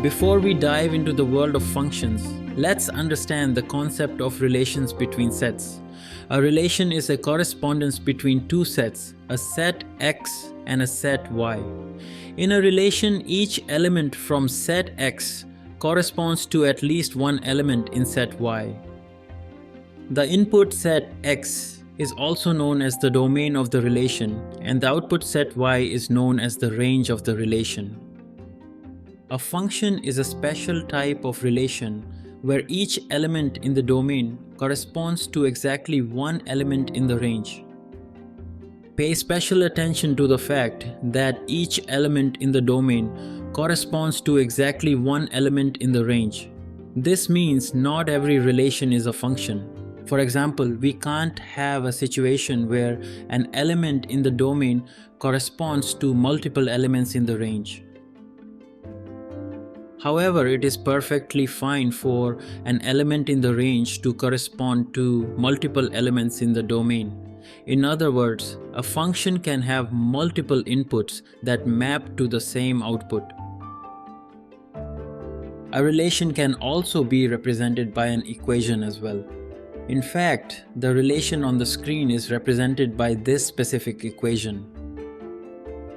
Before we dive into the world of functions, let's understand the concept of relations between sets. A relation is a correspondence between two sets, a set X and a set Y. In a relation, each element from set X corresponds to at least one element in set Y. The input set X is also known as the domain of the relation, and the output set Y is known as the range of the relation. A function is a special type of relation where each element in the domain corresponds to exactly one element in the range. Pay special attention to the fact that each element in the domain corresponds to exactly one element in the range. This means not every relation is a function. For example, we can't have a situation where an element in the domain corresponds to multiple elements in the range. However, it is perfectly fine for an element in the range to correspond to multiple elements in the domain. In other words, a function can have multiple inputs that map to the same output. A relation can also be represented by an equation as well. In fact, the relation on the screen is represented by this specific equation.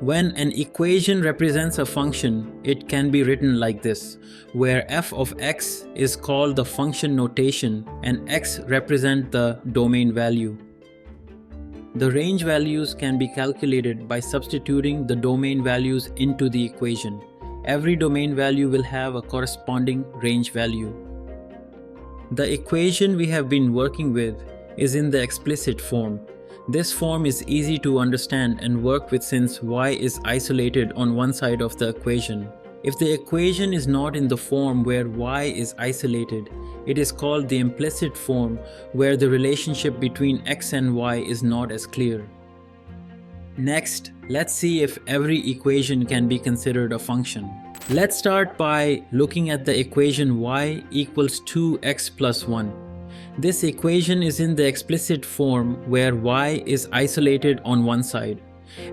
When an equation represents a function, it can be written like this, where f of x is called the function notation and x represent the domain value. The range values can be calculated by substituting the domain values into the equation. Every domain value will have a corresponding range value. The equation we have been working with is in the explicit form. This form is easy to understand and work with since y is isolated on one side of the equation. If the equation is not in the form where y is isolated, it is called the implicit form, where the relationship between x and y is not as clear. Next, let's see if every equation can be considered a function. Let's start by looking at the equation y equals 2x plus 1. This equation is in the explicit form where y is isolated on one side.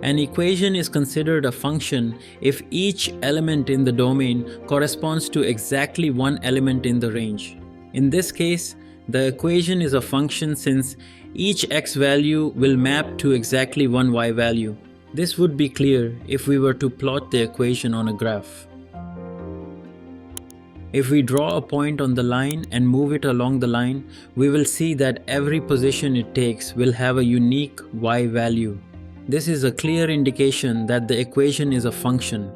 An equation is considered a function if each element in the domain corresponds to exactly one element in the range. In this case, the equation is a function since each x value will map to exactly one y value. This would be clear if we were to plot the equation on a graph. If we draw a point on the line and move it along the line, we will see that every position it takes will have a unique y value. This is a clear indication that the equation is a function.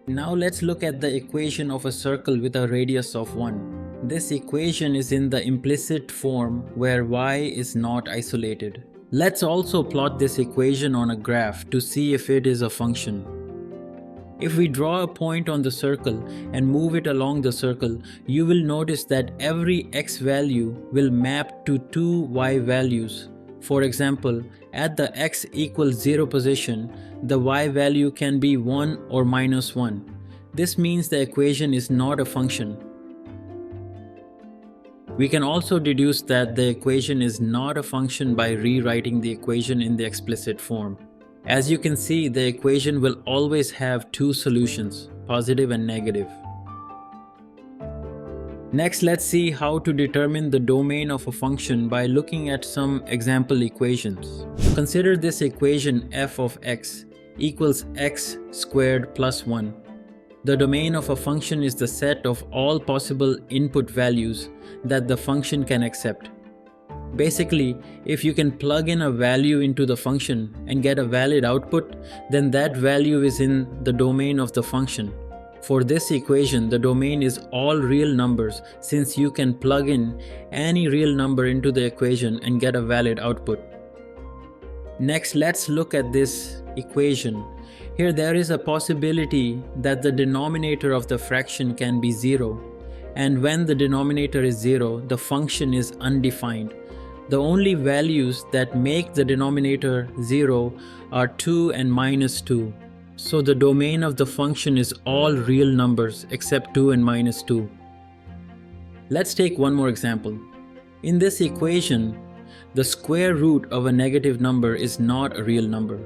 Now let's look at the equation of a circle with a radius of 1. This equation is in the implicit form where y is not isolated. Let's also plot this equation on a graph to see if it is a function. If we draw a point on the circle and move it along the circle, you will notice that every x value will map to two y values. For example, at the x equals 0 position, the y value can be 1 or minus 1. This means the equation is not a function. We can also deduce that the equation is not a function by rewriting the equation in the explicit form. As you can see, the equation will always have two solutions, positive and negative. Next, let's see how to determine the domain of a function by looking at some example equations. Consider this equation f of x equals x squared plus 1. The domain of a function is the set of all possible input values that the function can accept. Basically, if you can plug in a value into the function and get a valid output, then that value is in the domain of the function. For this equation, the domain is all real numbers since you can plug in any real number into the equation and get a valid output. Next, let's look at this equation. Here there is a possibility that the denominator of the fraction can be 0, and when the denominator is 0, the function is undefined. The only values that make the denominator 0 are 2 and minus 2. So the domain of the function is all real numbers except 2 and minus 2. Let's take one more example. In this equation, the square root of a negative number is not a real number.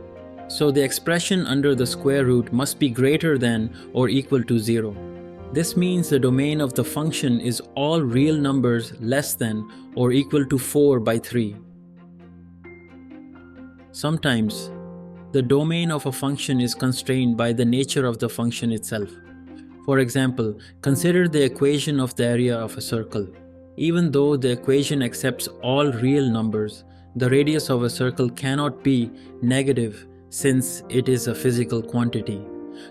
So the expression under the square root must be greater than or equal to 0. This means the domain of the function is all real numbers less than or equal to 4 by 3. Sometimes, the domain of a function is constrained by the nature of the function itself. For example, consider the equation of the area of a circle. Even though the equation accepts all real numbers, the radius of a circle cannot be negative since it is a physical quantity.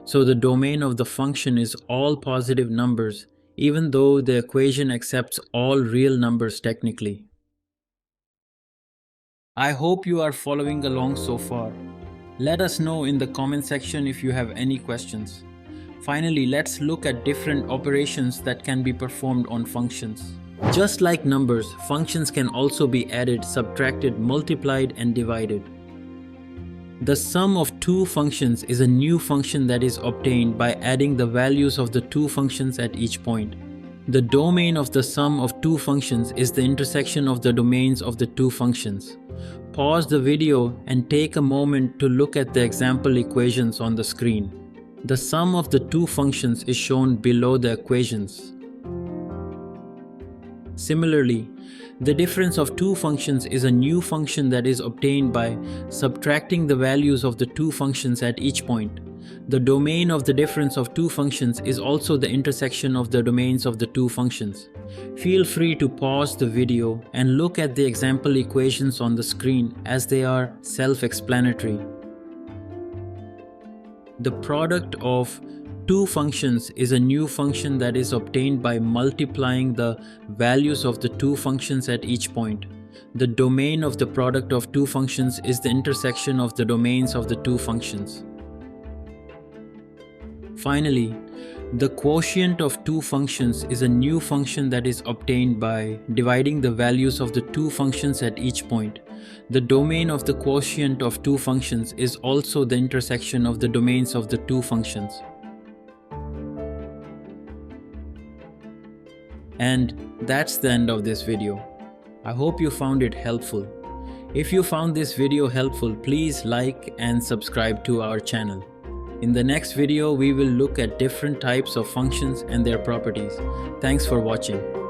So the domain of the function is all positive numbers, even though the equation accepts all real numbers technically. I hope you are following along so far. Let us know in the comment section if you have any questions. Finally, let's look at different operations that can be performed on functions. Just like numbers, functions can also be added, subtracted, multiplied, and divided. The sum of two functions is a new function that is obtained by adding the values of the two functions at each point. The domain of the sum of two functions is the intersection of the domains of the two functions. Pause the video and take a moment to look at the example equations on the screen. The sum of the two functions is shown below the equations. Similarly, the difference of two functions is a new function that is obtained by subtracting the values of the two functions at each point. The domain of the difference of two functions is also the intersection of the domains of the two functions. Feel free to pause the video and look at the example equations on the screen as they are self-explanatory. The product of two functions is a new function that is obtained by multiplying the values of the two functions at each point. The domain of the product of two functions is the intersection of the domains of the two functions. Finally, the quotient of two functions is a new function that is obtained by dividing the values of the two functions at each point. The domain of the quotient of two functions is also the intersection of the domains of the two functions. And that's the end of this video. I hope you found it helpful. If you found this video helpful, please like and subscribe to our channel. In the next video, we will look at different types of functions and their properties. Thanks for watching.